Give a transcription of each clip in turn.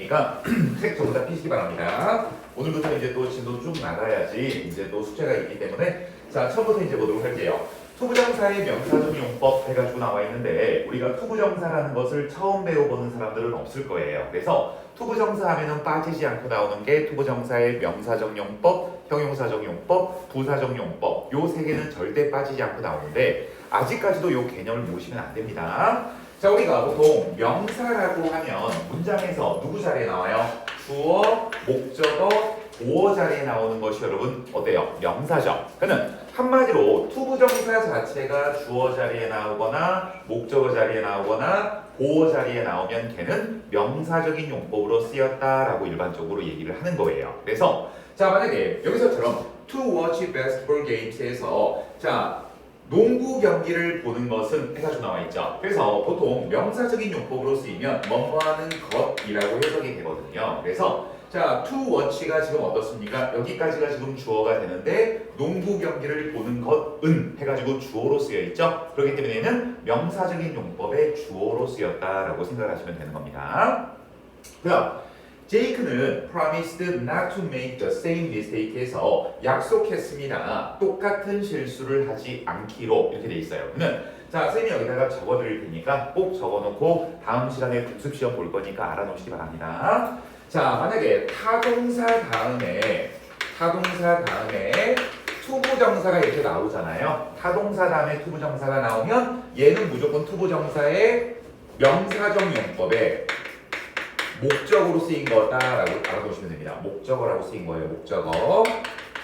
그러니까 책 전부 다 피시기 바랍니다. 오늘부터 이제 또 진도 쭉 나가야지 이제 또 숙제가 있기 때문에 자 처음부터 이제 보도록 할게요. 투부정사의 명사적 용법 해가지고 나와 있는데 우리가 투부정사라는 것을 처음 배워보는 사람들은 없을 거예요. 그래서 투부정사 하면은 빠지지 않고 나오는 게 투부정사의 명사적 용법, 형용사적 용법, 부사적 용법 요 세 개는 절대 빠지지 않고 나오는데 아직까지도 요 개념을 모시면 안 됩니다. 자 우리가 보통 명사라고 하면 문장에서 누구 자리에 나와요? 주어, 목적어, 보어 자리에 나오는 것이 여러분 어때요? 명사죠. 그러면 한마디로 투부정사 자체가 주어 자리에 나오거나 목적어 자리에 나오거나 보어 자리에 나오면 걔는 명사적인 용법으로 쓰였다라고 일반적으로 얘기를 하는 거예요. 그래서 자 만약에 여기서처럼 to watch basketball games에서 자 농구 경기를 보는 것은 해가지고 나와 있죠. 그래서 보통 명사적인 용법으로 쓰이면 뭐뭐하는 것이라고 해석이 되거든요. 그래서 자, to watch가 지금 어떻습니까? 여기까지가 지금 주어가 되는데 농구 경기를 보는 것은 해가지고 주어로 쓰여 있죠. 그렇기 때문에 얘는 명사적인 용법의 주어로 쓰였다라고 생각하시면 되는 겁니다. 그럼 제이크는 promised not to make the same mistake에서 약속했습니다. 똑같은 실수를 하지 않기로 이렇게 돼 있어요. 그러면 자, 쌤이 여기다가 적어드릴 테니까 꼭 적어놓고 다음 시간에 복습 시험 볼 거니까 알아놓으시기 바랍니다. 자, 만약에 타동사 다음에 투부정사가 이렇게 나오잖아요. 타동사 다음에 투부정사가 나오면 얘는 무조건 투부정사의 명사적 용법에 목적어로 쓰인 거다라고 알아두시면 됩니다. 목적어라고 쓰인 거예요. 목적어.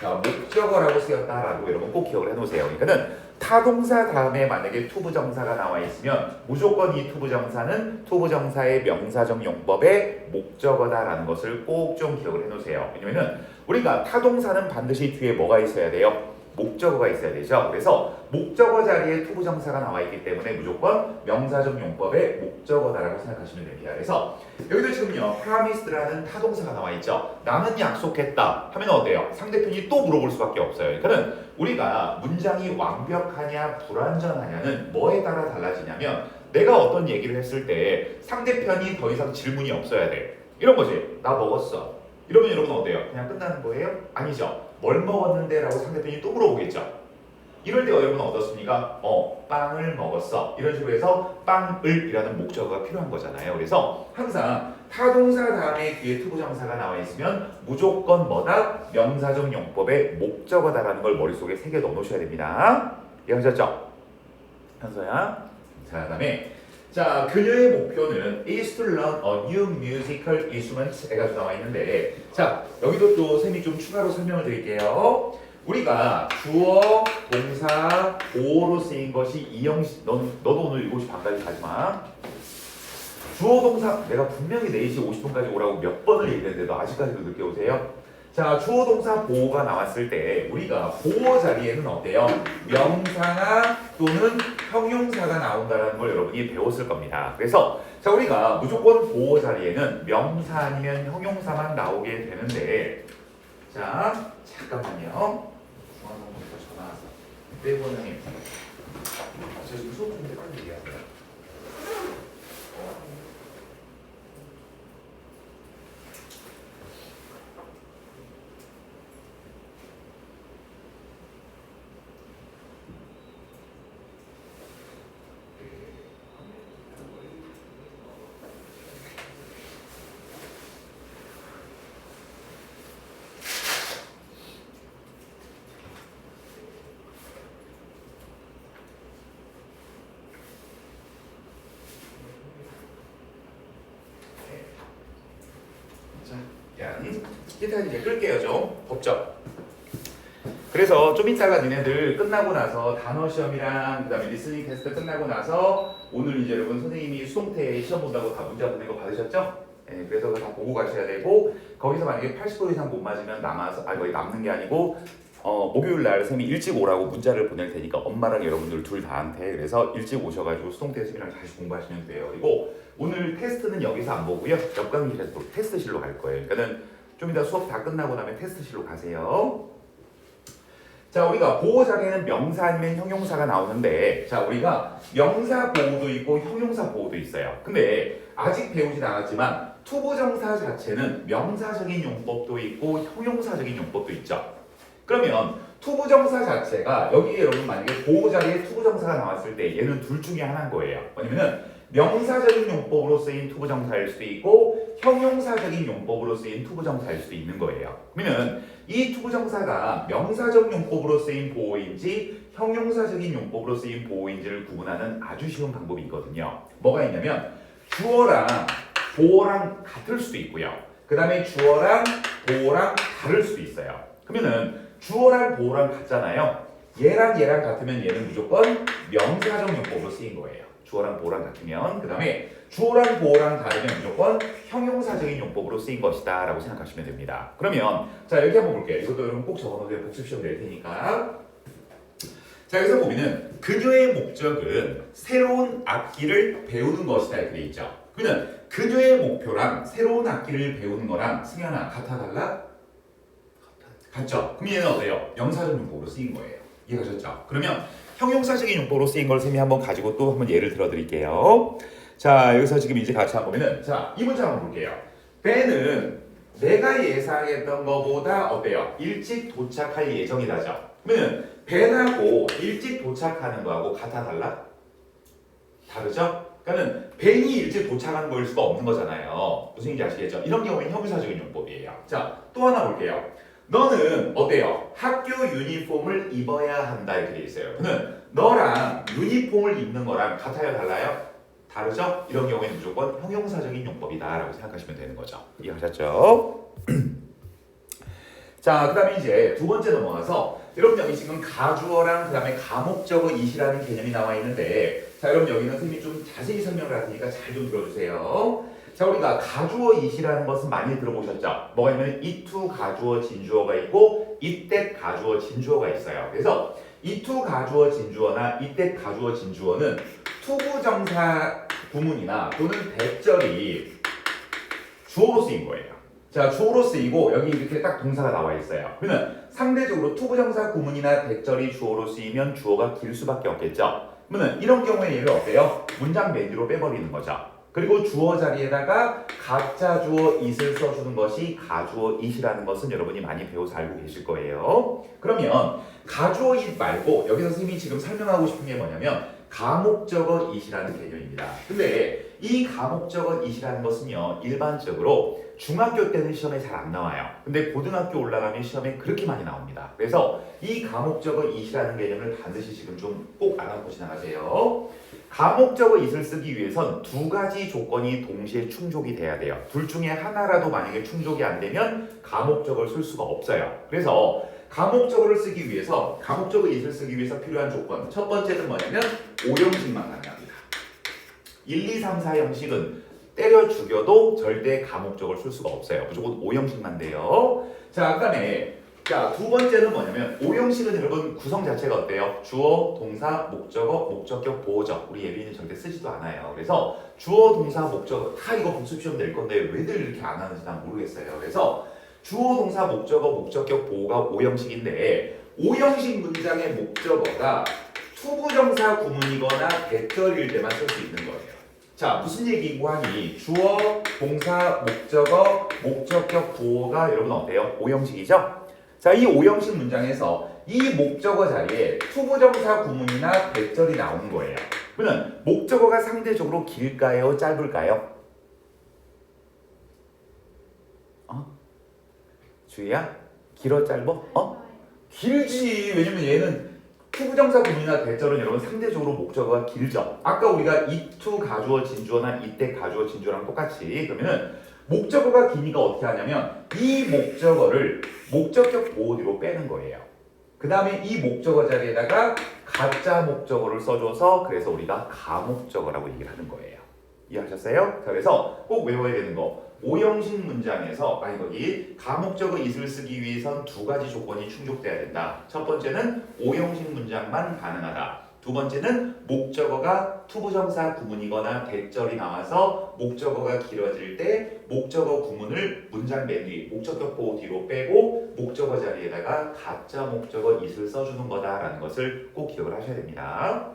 자, 목적어라고 쓰였다라고 여러분 꼭 기억을 해놓으세요. 그러니까는 타동사 다음에 만약에 투부정사가 나와 있으면 무조건 이 투부정사는 투부정사의 명사적 용법의 목적어다라는 것을 꼭 좀 기억을 해놓으세요. 왜냐면은 우리가 타동사는 반드시 뒤에 뭐가 있어야 돼요? 목적어가 있어야 되죠. 그래서 목적어 자리에 투부정사가 나와 있기 때문에 무조건 명사적 용법의 목적어다라고 생각하시면 됩니다. 그래서 여기도 지금요 promised라는 타동사가 나와 있죠. 나는 약속했다 하면 어때요? 상대편이 또 물어볼 수밖에 없어요. 그러니까는 우리가 문장이 완벽하냐 불완전하냐는 뭐에 따라 달라지냐면 내가 어떤 얘기를 했을 때 상대편이 더 이상 질문이 없어야 돼. 이런 거지. 나 먹었어. 이러면 여러분 어때요? 그냥 끝나는 거예요? 아니죠. 뭘 먹었는데? 라고 상대편이 또 물어보겠죠. 이럴 때 여러분은 어떻습니까? 빵을 먹었어. 이런 식으로 해서 빵을 이라는 목적어가 필요한 거잖아요. 그래서 항상 타동사 다음에 뒤에 투부정사가 나와 있으면 무조건 뭐다? 명사적 용법의 목적어다라는 걸 머릿속에 새겨 넣어놓으셔야 됩니다. 이해하셨죠? 현서야. 자, 그 다음에 자, 그녀의 목표는 is to learn a new musical instrument 해가지고 나와 있는데 자, 여기도 또 쌤이 좀 추가로 설명을 드릴게요. 우리가 주어, 동사, 보어로 쓰인 것이 이형식 너도 오늘 7시 반까지 가지마. 주어, 동사 내가 분명히 4시 50분까지 오라고 몇 번을 얘기했는데 너 아직까지도 늦게 오세요? 자, 주어, 동사, 보어가 나왔을 때 우리가 보어 자리에는 어때요? 명사나 또는 형용사가 나온다는 걸 여러분이 배웠을 겁니다. 그래서 자, 우리가 무조건 보어 자리에는 명사 아니면 형용사만 나오게 되는데 자, 잠깐만요. 중앙정보부터 전화 왔어. 네, 원장님. 저 지금 수업 중인데 빨리 얘기하세요. 일단 이제 끌게요 좀 법적. 그래서 좀 이따가 니네들 끝나고 나서 단어 시험이랑 그 다음에 리스닝 테스트 끝나고 나서 오늘 이제 여러분 선생님이 수동태 시험 본다고 다 문제 보낸 거 받으셨죠? 네, 그래서 그거 다 보고 가셔야 되고 거기서 만약에 80% 이상 못 맞으면 남아서 거의 남는 게 아니고 목요일 날 쌤이 일찍 오라고 문자를 보낼 테니까 엄마랑 여러분들 둘 다한테 그래서 일찍 오셔가지고 수동태 쌤이랑 다시 공부하시면 돼요. 그리고 오늘 테스트는 여기서 안 보고요 옆 강의실에서 또 테스트실로 갈 거예요. 그러니까는 좀 이따 수업 다 끝나고 나면 테스트실로 가세요. 자, 우리가 보호 자리에는 명사 아니면 형용사가 나오는데 자, 우리가 명사 보호도 있고 형용사 보호도 있어요. 근데 아직 배우진 않았지만 투부정사 자체는 명사적인 용법도 있고 형용사적인 용법도 있죠. 그러면 투부정사 자체가 여기 여러분 만약에 보호 자리에 투부정사가 나왔을 때 얘는 둘 중에 하나인 거예요. 뭐냐면은 명사적인 용법으로 쓰인 투부정사일 수도 있고 형용사적인 용법으로 쓰인 투부정사일 수도 있는 거예요. 그러면 이 투부정사가 명사적 용법으로 쓰인 보호인지 형용사적인 용법으로 쓰인 보호인지를 구분하는 아주 쉬운 방법이 있거든요. 뭐가 있냐면 주어랑 보호랑 같을 수도 있고요. 그 다음에 주어랑 보호랑 다를 수도 있어요. 그러면은 주어랑 보호랑 같잖아요. 얘랑 같으면 얘는 무조건 명사적 용법으로 쓰인 거예요. 주어랑 보호랑 같으면. 그 다음에 주어랑 보호랑 다르면 무조건 형용사적인 용법으로 쓰인 것이다 라고 생각하시면 됩니다. 그러면 자 여기 한번 볼게요. 이것도 여러분 꼭 적어놓으세요. 복습시험 낼 테니까. 자 여기서 보면은 그녀의 목적은 새로운 악기를 배우는 것이다 이렇게 돼 있죠. 그러면 그녀의 목표랑 새로운 악기를 배우는 거랑 승현아 같아 달라? 같죠? 그럼 얘는 어때요? 명사적 용법으로 쓰인 거예요. 이해가셨죠? 그러면 형용사적인 용법으로 쓰인 걸 쌤이 한번 가지고 또 한번 예를 들어드릴게요. 자 여기서 지금 이제 같이 한번 보면은 자 이 문제 한번 볼게요. 배는 내가 예상했던 것보다 어때요? 일찍 도착할 예정이다죠. 그러면 배하고 일찍 도착하는 거하고 같아 달라? 다르죠? 그러니까는 벤이 일찍 도착하는 거일 수가 없는 거잖아요. 무슨 얘기인지 아시겠죠? 이런 경우는 형용사적인 용법이에요. 자, 또 하나 볼게요. 너는 어때요? 학교 유니폼을 입어야 한다 이렇게 돼 있어요. 그러면 너랑 유니폼을 입는 거랑 같아요, 달라요? 다르죠? 이런 경우에는 무조건 형용사적인 용법이다라고 생각하시면 되는 거죠. 이해하셨죠? 자, 그 다음에 이제 두 번째 넘어가서 여러분 여기 지금 가주어랑 그 다음에 가목적어 이시라는 개념이 나와 있는데 자 여러분 여기는 선생님이 좀 자세히 설명을 할 테니까 잘 좀 들어주세요. 자 우리가 가주어 이시라는 것은 많이 들어보셨죠? 뭐가 있냐면 이투 가주어 진주어가 있고 이때 가주어 진주어가 있어요. 그래서 이투 가주어 진주어나 이때 가주어 진주어는 투부정사 구문이나 또는 대절이 주어로 쓰인 거예요. 자 주어로 쓰이고 여기 이렇게 딱 동사가 나와 있어요. 그러면 상대적으로 투부정사 구문이나 대절이 주어로 쓰이면 주어가 길 수밖에 없겠죠. 그러면 이런 경우에 얘를 어때요? 문장 맨 뒤로 빼버리는 거죠. 그리고 주어 자리에다가 가짜 주어 it을 써주는 것이 가주어 it이라는 것은 여러분이 많이 배워서 알고 계실 거예요. 그러면 가주어 it 말고 여기서 선생님이 지금 설명하고 싶은 게 뭐냐면 가목적어 it이라는 개념입니다. 근데 이 가목적어 it이라는 것은요 일반적으로 중학교 때는 시험에 잘 안 나와요. 근데 고등학교 올라가면 시험에 그렇게 많이 나옵니다. 그래서 이 가목적어 it이라는 개념을 반드시 지금 좀 꼭 알아보고 지나가세요. 가목적어 it을 쓰기 위해선 두 가지 조건이 동시에 충족이 돼야 돼요. 둘 중에 하나라도 만약에 충족이 안 되면 가목적어를 쓸 수가 없어요. 그래서 가목적어를 쓰기 위해서 가목적어 it을 쓰기 위해서 필요한 조건 첫 번째는 뭐냐면 5형식만 가능합니다. 1, 2, 3, 4형식은 때려 죽여도 절대 가목적어를 쓸 수가 없어요. 무조건 5형식만 돼요. 자, 그다음에 자, 두 번째는 뭐냐면 5형식은 여러분 구성 자체가 어때요? 주어, 동사, 목적어, 목적격, 보호적. 우리 예비는 절대 쓰지도 않아요. 그래서 주어, 동사, 목적어 다 이거 복습시험 낼 건데 왜들 이렇게 안 하는지 난 모르겠어요. 그래서 주어, 동사, 목적어, 목적격, 보호가 5형식인데 5형식 문장의 목적어가 투부정사 구문이거나 대절일 때만 쓸 수 있는 거예요. 자, 무슨 얘기고 하니 주어, 동사, 목적어, 목적격, 보호가 여러분 어때요? 5형식이죠? 자, 이 5형식 문장에서 이 목적어 자리에 투부정사 구문이나 대절이 나오는 거예요. 그러면 목적어가 상대적으로 길까요? 짧을까요? 주희야? 길어 짧어? 길지. 왜냐면 얘는 투부정사 구문이나 대절은 여러분 상대적으로 목적어가 길죠. 아까 우리가 이투 가주어 진주어나 이때 가주어 진주어랑 똑같이 그러면은 목적어가 기니까 어떻게 하냐면 이 목적어를 목적격 보호 뒤로 빼는 거예요. 그 다음에 이 목적어 자리에다가 가짜 목적어를 써줘서 그래서 우리가 가목적어라고 얘기를 하는 거예요. 이해하셨어요? 자, 그래서 꼭 외워야 되는 거 5형식 문장에서 거기 가목적어 it을 쓰기 위해선 두 가지 조건이 충족돼야 된다. 첫 번째는 5형식 문장만 가능하다. 두 번째는 목적어가 투부정사 구문이거나 대절이 나와서 목적어가 길어질 때 목적어 구문을 문장 맨 뒤 목적격 보호 뒤로 빼고 목적어 자리에다가 가짜 목적어 it을 써주는 거다라는 것을 꼭 기억을 하셔야 됩니다.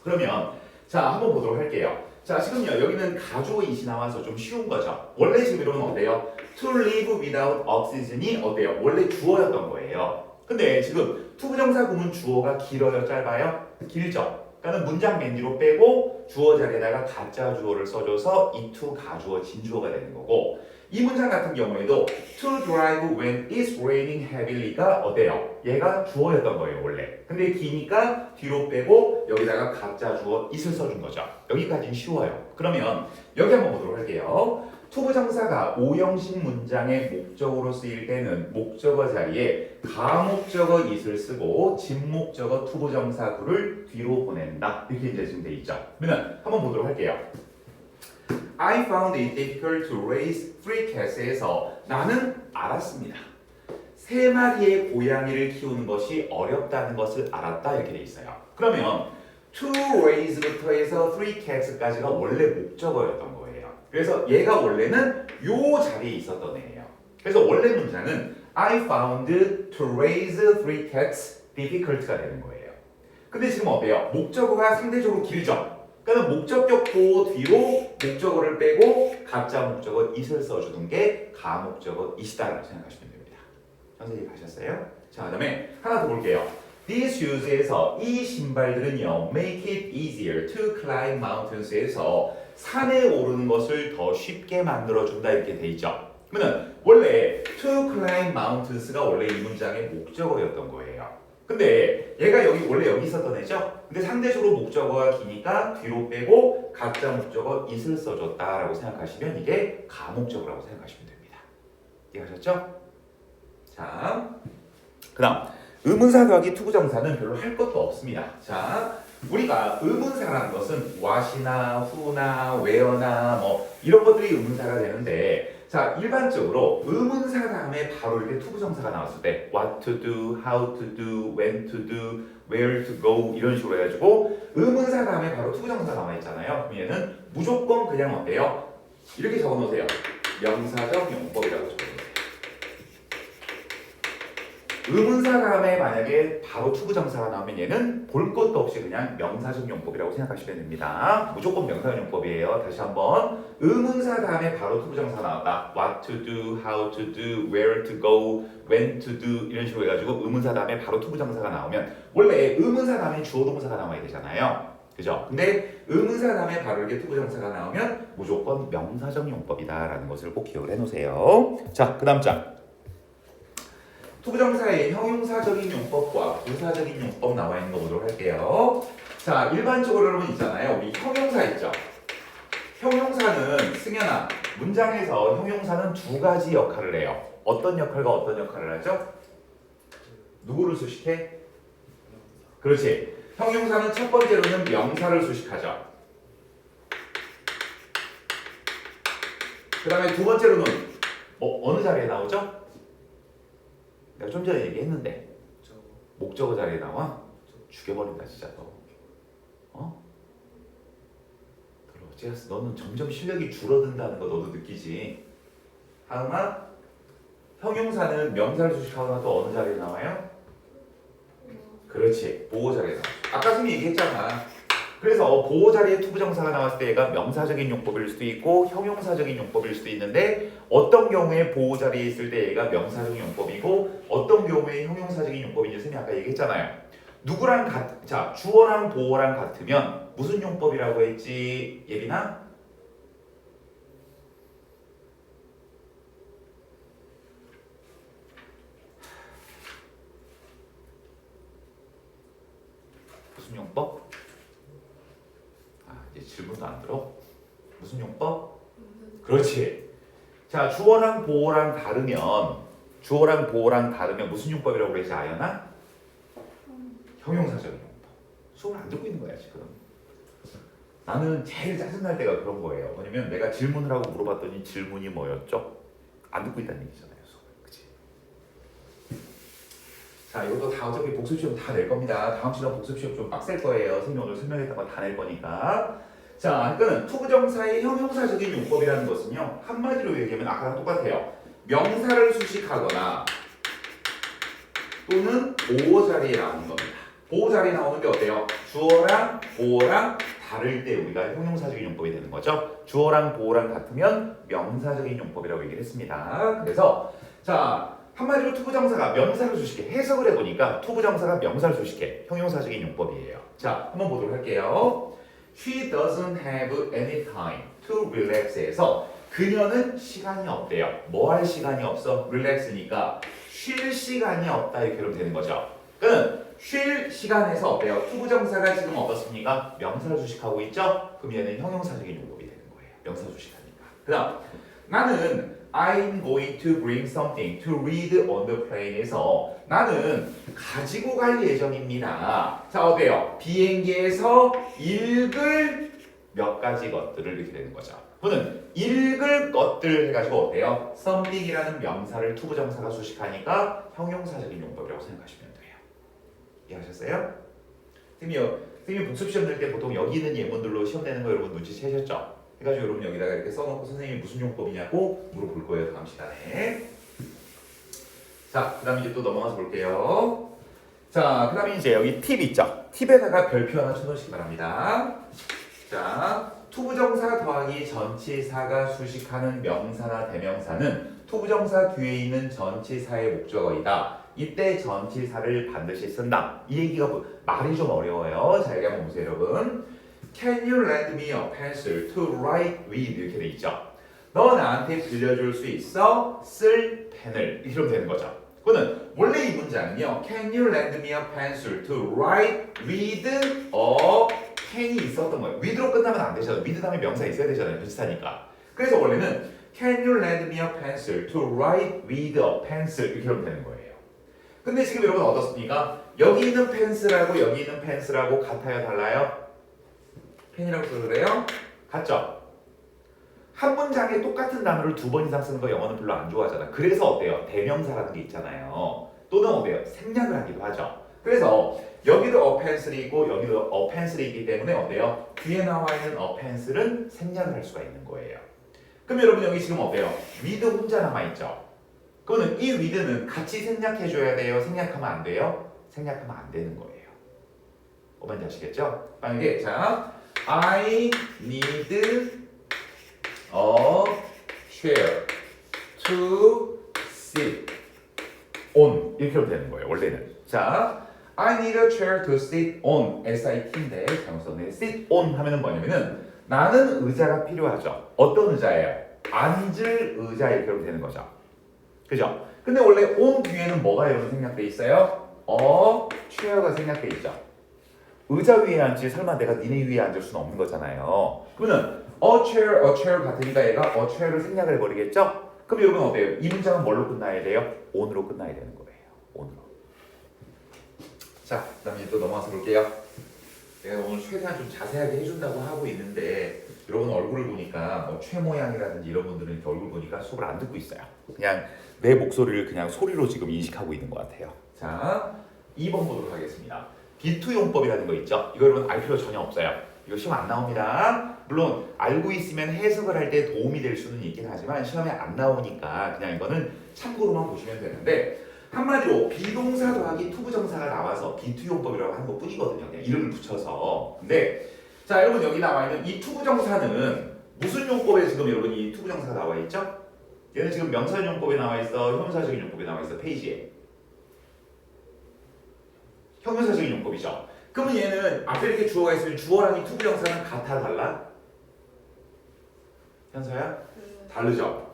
그러면 자 한번 보도록 할게요. 자, 지금요 여기는 가주어 이시 나와서 좀 쉬운 거죠. 원래 지금 이러면 어때요? To live without oxygen이 어때요? 원래 주어였던 거예요. 근데 지금 투부정사 구문 주어가 길어요, 짧아요? 길죠. 그러니까 문장 맨 뒤로 빼고 주어 자리에다가 가짜 주어를 써줘서 이 to 가주어 진주어가 되는 거고, 이 문장 같은 경우에도 to drive when it's raining heavily가 어때요? 얘가 주어였던 거예요, 원래. 근데 기니까 뒤로 빼고 여기다가 가짜 주어 it을 써준 거죠. 여기까지는 쉬워요. 그러면 여기 한번 보도록 할게요. 투부정사가 오형식 문장의 목적으로 쓰일 때는 목적어 자리에 가목적어 it을 쓰고 진목적어 투부정사 구를 뒤로 보낸다. 이렇게 이제 지금 돼 있죠. 그러면 한번 보도록 할게요. I found it difficult to raise 3cats에서 나는 알았습니다. 3마리의 고양이를 키우는 것이 어렵다는 것을 알았다. 이렇게 돼 있어요. 그러면 to raise부터 해서 3cats까지가 원래 목적어였던 거예요. 그래서 얘가 원래는 요 자리에 있었던 애예요. 그래서 원래 문장은 I found to raise 3cats difficult가 되는 거예요. 근데 지금 어때요? 목적어가 상대적으로 길죠? 그러니까 목적격 보호 뒤로 목적어를 빼고 가짜 목적어 it을 써주는 게 가목적어 it이다라고 생각하시면 됩니다. 선생님 가셨어요? 자, 그 다음에 하나 더 볼게요. These shoes에서 이 신발들은요 make it easier to climb mountains에서 산에 오르는 것을 더 쉽게 만들어준다 이렇게 돼 있죠. 그러면 원래 to climb mountains가 원래 이 문장의 목적어였던 거예요. 근데 얘가 원래 여기 있었던 애죠? 근데 상대적으로 목적어가 기니까 뒤로 빼고 가짜 목적어 it을 써줬다라고 생각하시면 이게 가목적어라고 생각하시면 됩니다. 이해하셨죠? 자, 그 다음 의문사 더하기 투부정사는 별로 할 것도 없습니다. 자, 우리가 의문사라는 것은 what이나 who나 where나 뭐 이런 것들이 의문사가 되는데, 자, 일반적으로 의문사 다음에 바로 이렇게 투부정사가 나왔을 때 what to do, how to do, when to do, where to go 이런 식으로 해가지고 의문사 다음에 바로 투부정사가 나와 있잖아요. 그럼 얘는 무조건 그냥 어때요? 이렇게 적어놓으세요. 명사적 용법이라고 적어놓으세요. 의문사 다음에 만약에 바로 투부정사가 나오면 얘는 볼 것도 없이 그냥 명사적 용법이라고 생각하시면 됩니다. 무조건 명사적 용법이에요. 다시 한번 의문사 다음에 바로 투부정사가 나왔다. What to do, how to do, where to go, when to do 이런 식으로 해가지고 의문사 다음에 바로 투부정사가 나오면 원래 의문사 다음에 주어 동사가 나와야 되잖아요. 그죠? 근데 의문사 다음에 바로 이렇게 투부정사가 나오면 무조건 명사적 용법이다라는 것을 꼭 기억을 해놓으세요. 자, 그 다음 장. 투부정사의 형용사적인 용법과 부사적인 용법 나와 있는 거 보도록 할게요. 자, 일반적으로 여러분 있잖아요. 우리 형용사 있죠? 형용사는 승현아, 문장에서 형용사는 두 가지 역할을 해요. 어떤 역할과 어떤 역할을 하죠? 누구를 수식해? 그렇지. 형용사는 첫 번째로는 명사를 수식하죠. 그 다음에 두 번째로는 어느 자리에 나오죠? 내가 좀 전에 얘기했는데 목적어 자리에 나와? 죽여버린다 진짜 너. 제가스 너는 점점 실력이 줄어든다는 거 너도 느끼지? 하은아, 형용사는 명사를 수식하거나 또 어느 자리에 나와요? 그렇지, 보호 자리에 나와. 아까 선생님이 얘기했잖아. 그래서 보호 자리에 투부정사가 나왔을 때 얘가 명사적인 용법일 수도 있고 형용사적인 용법일 수도 있는데, 어떤 경우에 보호 자리에 있을 때 얘가 명사적인 용법이고 어떤 경우에 형용사적인 용법인지 선생님이 아까 얘기했잖아요. 누구랑 자, 주어랑 보호랑 같으면 무슨 용법이라고 했지, 예빈아? 무슨 용법? 이제 질문도 안 들어? 무슨 용법? 그렇지. 자, 주어랑 보호랑 다르면 무슨 용법이라고 그랬지, 아연아? 형용사적인 용법. 수업을 안 듣고 있는 거야 지금. 나는 제일 짜증날 때가 그런 거예요. 뭐냐면 내가 질문을 하고 물어봤더니 질문이 뭐였죠? 안 듣고 있다는 얘기잖아요, 수업을. 그치? 자, 이것도 다 어차피 복습 시험 다 낼 겁니다. 다음 시간 복습 시험 좀 빡셀 거예요. 선생님 오늘 설명했던 거 다 낼 거니까. 자, 그러니까는 투부정사의 형용사적인 용법이라는 것은요, 한마디로 얘기하면 아까랑 똑같아요. 명사를 수식하거나 또는 보호 자리에 나오는 겁니다. 보호 자리에 나오는 게 어때요? 주어랑 보호랑 다를 때 우리가 형용사적인 용법이 되는 거죠. 주어랑 보어랑 같으면 명사적인 용법이라고 얘기를 했습니다. 그래서 자 한마디로 투부정사가 명사를 수식해 해석을 해보니까 투부정사가 명사를 수식해 형용사적인 용법이에요. 자 한번 보도록 할게요. She doesn't have any time to relax에서 그녀는 시간이 없대요. 뭐 할 시간이 없어? relax니까 쉴 시간이 없다 이렇게 그러면 되는 거죠. 그럼 쉴 시간에서 어때요? 투부정사가 지금 어떻습니까? 명사를 수식하고 있죠? 그럼 얘는 형용사적인 용법이 되는 거예요. 명사 수식하니까. 그 다음 나는 I'm going to bring something to read on the plane에서 나는 가지고 갈 예정입니다. 자 어때요? 비행기에서 읽을 몇 가지 것들을 이렇게 되는 거죠. 그는 읽을 것들 해가지고 어때요? something이라는 명사를 투부정사가 수식하니까 형용사적인 용법이라고 생각하시면 돼요. 이해하셨어요? 선생님이 복습 시험 낼 때 보통 여기 있는 예문들로 시험 내는 거 여러분 눈치채셨죠? 해가지고 여러분 여기다가 이렇게 써놓고 선생님이 무슨 용법이냐고 물어볼 거예요 다음 시간에. 자, 그 다음에 이제 또 넘어가서 볼게요. 자, 그 다음에 이제 여기 팁 있죠? 팁에다가 별표 하나 쳐놓으시기 바랍니다. 자, 투부정사 더하기 전치사가 수식하는 명사나 대명사는 투부정사 뒤에 있는 전치사의 목적어이다. 이때 전치사를 반드시 쓴다. 이 얘기가 말이 좀 어려워요. 자, 여기 한번 보세요, 여러분. Can you lend me a pencil to write with? 이렇게 돼 있죠. 너 나한테 빌려줄 수 있어? 쓸 펜을. 이렇게 하면 되는 거죠. 그거는 원래 이 문장은요. Can you lend me a pencil to write with a 펜이 있었던 거예요. with로 끝나면 안 되잖아요. with 다음에 명사 있어야 되잖아요. 비슷하니까. 그래서 원래는 Can you lend me a pencil to write with a pencil? 이렇게 하면 되는 거예요. 근데 지금 여러분 어떻습니까? 여기 있는 펜슬하고 여기 있는 펜슬하고 같아요? 달라요? 펜이라고 써도 그래요? 같죠? 한 문장에 똑같은 단어를 두 번 이상 쓰는 거 영어는 별로 안 좋아하잖아. 그래서 어때요? 대명사라는 게 있잖아요. 또는 어때요? 생략을 하기도 하죠. 그래서 여기도 a pencil이 있고 여기도 a pencil이 있기 때문에 어때요? 뒤에 나와 있는 a pencil은 생략을 할 수가 있는 거예요. 그럼 여러분 여기 지금 어때요? with 혼자 남아있죠? 그거는 이 with는 같이 생략해줘야 돼요? 생략하면 안 돼요? 생략하면 안 되는 거예요. 뭔지 아시겠죠? 만약에 자 I need a chair to sit on 이렇게 하면 되는 거예요. 원래는 자 I need a chair to sit on SIT인데 잘못 썼네. sit on 하면은 뭐냐면은 나는 의자가 필요하죠. 어떤 의자예요? 앉을 의자 이렇게 하면 되는 거죠. 그죠? 근데 원래 on 뒤에는 뭐가 여러분 생략돼 있어요? chair가 생략돼 있죠. 의자 위에 앉지 설마 내가 니네 위에 앉을 수는 없는 거잖아요. 그러면 a chair 같으니까 얘가 a chair를 생략을 해버리겠죠? 그럼 여러분 어때요? 이 문장은 뭘로 끝나야 돼요? on으로 끝나야 되는 거예요. on으로. 자, 그 다음에 또 넘어가서 볼게요. 내가 오늘 최대한 좀 자세하게 해준다고 하고 있는데 여러분 얼굴을 보니까 뭐 최 모양이라든지 이런 분들은 이렇게 얼굴 보니까 수업을 안 듣고 있어요. 그냥 내 목소리를 그냥 소리로 지금 인식하고 있는 것 같아요. 자, 2번 보도록 하겠습니다. 비투용법이라는 거 있죠? 이거 여러분 알 필요 전혀 없어요. 이거 시험 안 나옵니다. 물론 알고 있으면 해석을 할 때 도움이 될 수는 있긴 하지만 시험에 안 나오니까 그냥 이거는 참고로만 보시면 되는데 한마디로 비동사 더하기 투부정사가 나와서 비투용법이라고 하는 것 뿐이거든요. 그냥 이름을 붙여서. 근데 자 여러분 여기 나와 있는 이 투부정사는 무슨 용법에 지금 여러분 이 투부정사가 나와 있죠? 얘는 지금 명사용법에 나와 있어, 형용사적인 용법에 나와 있어. 페이지에. 형용사적인 용법이죠. 그러면 얘는 앞에 이렇게 주어가 있으면 주어랑 이 투부정사는 같아 달라? 현서야? 다르죠?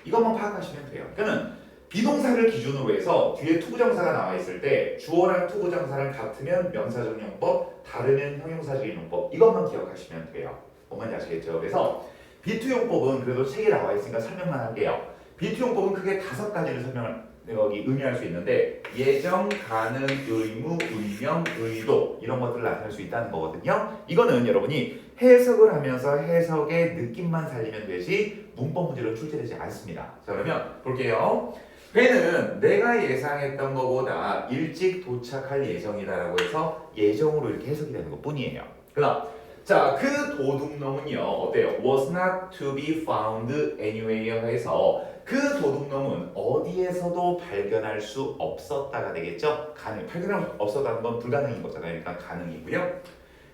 이것만 파악하시면 돼요. 그러니까 비동사를 기준으로 해서 뒤에 투부정사가 나와 있을 때 주어랑 투부정사랑 같으면 명사적 용법, 다르면 형용사적인 용법 이것만 기억하시면 돼요. 뭔지 아시겠죠? 그래서 비투용법은 그래도 책에 나와 있으니까 설명만 할게요. 비투용법은 크게 5가지를 설명을 여기 의미할 수 있는데 예정, 가능, 의무, 운명, 의도 이런 것들을 나타낼 수 있다는 거거든요. 이거는 여러분이 해석을 하면서 해석의 느낌만 살리면 되지 문법 문제로 출제되지 않습니다. 자 그러면 볼게요. 배는 내가 예상했던 것보다 일찍 도착할 예정이다라고 해서 예정으로 이렇게 해석이 되는 것 뿐이에요. 그다음 자, 그 도둑놈은요 어때요? Was not to be found anywhere 해서 그 도둑놈은 어디에서도 발견할 수 없었다가 되겠죠? 발견할 수 없었다는 건 불가능인 거잖아요. 그러니까 가능이고요.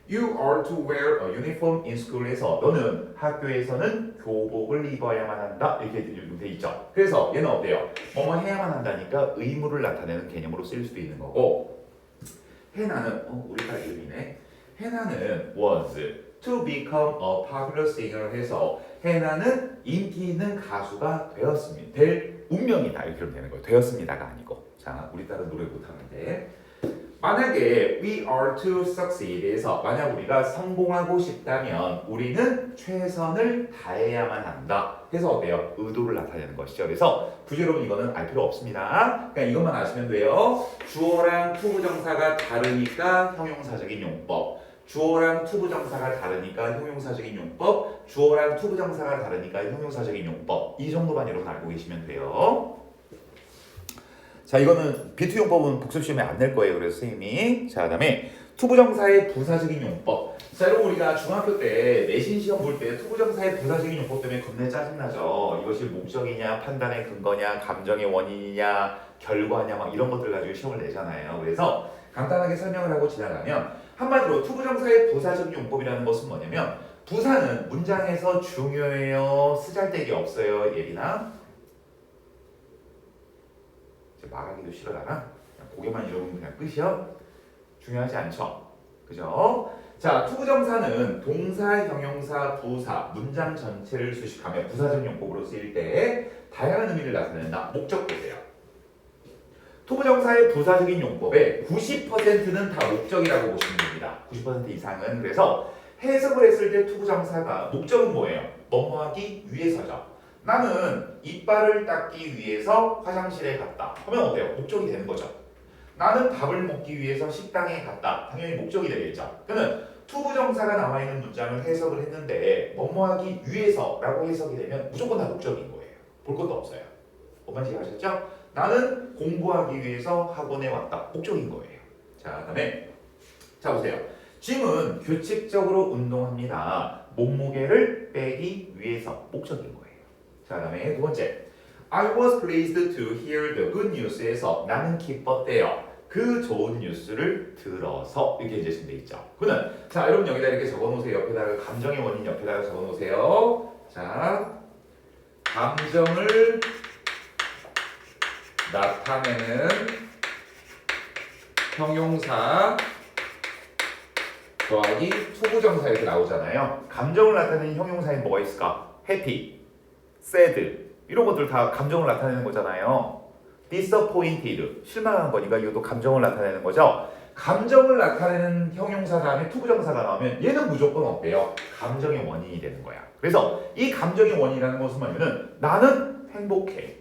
You are to wear a uniform in school에서 너는 학교에서는 교복을 입어야만 한다 이렇게 돼 있죠. 그래서 얘는 어때요? 뭐뭐 해야만 한다니까 의무를 나타내는 개념으로 쓰일 수도 있는 거고 해나는 우리 딸 이름이네. 해나는 was to become a popular singer 해서 해나는 인기 있는 가수가 되었습니다. 될 운명이다 이렇게 하면 되는 거예요. 되었습니다가 아니고 자 우리 딸은 노래 못하는데 만약에 we are to succeed에서 만약 우리가 성공하고 싶다면 우리는 최선을 다해야만 한다. 그래서 어때요? 의도를 나타내는 것이죠. 그래서 굳이 여러분 이거는 알 필요 없습니다. 그냥 이것만 아시면 돼요. 주어랑 투부정사가 다르니까 형용사적인 용법. 주어랑 투부정사가 다르니까 형용사적인 용법. 주어랑 투부정사가 다르니까 형용사적인 용법. 이 정도만 여러분 알고 계시면 돼요. 자 이거는 비투용법은 복습시험에 안 낼 거예요. 그래서 선생님이 자 그다음에 투부정사의 부사적인 용법. 자 여러분 우리가 중학교 때 내신 시험 볼 때 투부정사의 부사적인 용법 때문에 겁내 짜증나죠. 이것이 목적이냐 판단의 근거냐 감정의 원인이냐 결과냐 막 이런 것들 가지고 시험을 내잖아요. 그래서 간단하게 설명을 하고 지나가면 한마디로 투부정사의 부사적인 용법이라는 것은 뭐냐면 부사는 문장에서 중요해요. 쓰잘데기 없어요. 예리나 말하기도 싫어하나? 그냥 고개만 이러면 그냥 끝이요? 중요하지 않죠? 그죠? 자, 투부정사는 동사, 형용사, 부사, 문장 전체를 수식하며 부사적 용법으로 쓰일 때 다양한 의미를 나타낸다. 목적 보세요. 투부정사의 부사적인 용법의 90%는 다 목적이라고 보시면 됩니다. 90% 이상은. 그래서 해석을 했을 때 투부정사가 목적은 뭐예요? 뭐뭐하기 위해서죠. 나는 이빨을 닦기 위해서 화장실에 갔다 하면 어때요? 목적이 되는 거죠. 나는 밥을 먹기 위해서 식당에 갔다. 당연히 목적이 되겠죠. 그러면 투부정사가 나와 있는 문장을 해석을 했는데 뭐뭐하기 위해서라고 해석이 되면 무조건 다 목적인 거예요. 볼 것도 없어요. 뭔지 아셨죠? 나는 공부하기 위해서 학원에 왔다. 목적인 거예요. 자, 그다음에 자 보세요. 짐은 규칙적으로 운동합니다. 몸무게를 빼기 위해서 목적인 거예요. 자, 다음에 두 번째. I was pleased to hear the good news에서 나는 기뻤대요. 그 좋은 뉴스를 들어서 이렇게 이제 준비돼 있죠. 그는 자, 여러분 여기다 이렇게 적어 놓으세요. 옆에다가 감정의 원인 옆에다가 적어 놓으세요. 자, 감정을 나타내는 형용사 더하기 투부정사 이렇게 나오잖아요. 감정을 나타내는 형용사에 뭐가 있을까? happy, sad 이런 것들 다 감정을 나타내는 거잖아요. disappointed 실망한 거니까 이것도 감정을 나타내는 거죠. 감정을 나타내는 형용사 다음에 투부정사가 나오면 얘는 무조건 어때요? 감정의 원인이 되는 거야. 그래서 이 감정의 원인이라는 것은 뭐냐면은 나는 행복해.